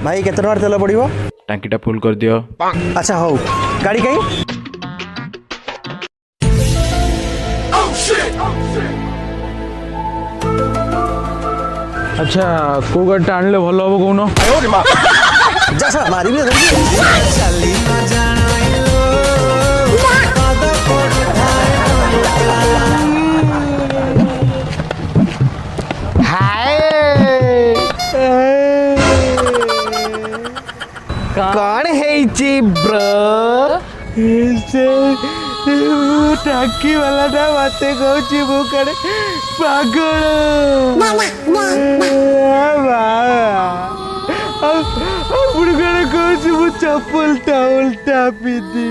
भाई केते टଙ୍କା तेल पड़िबो? टांकीटा फुल कर दियो। अच्छा हो गाड़ी कहीं अच्छा को गाड़ी आनले भल हम कौन जा साला मारी भी कौन है ब्रो टाकी वाला ना बातें कहूँ मु कड़े पागल कहूँ चप्पल टा उल्टा पी दी।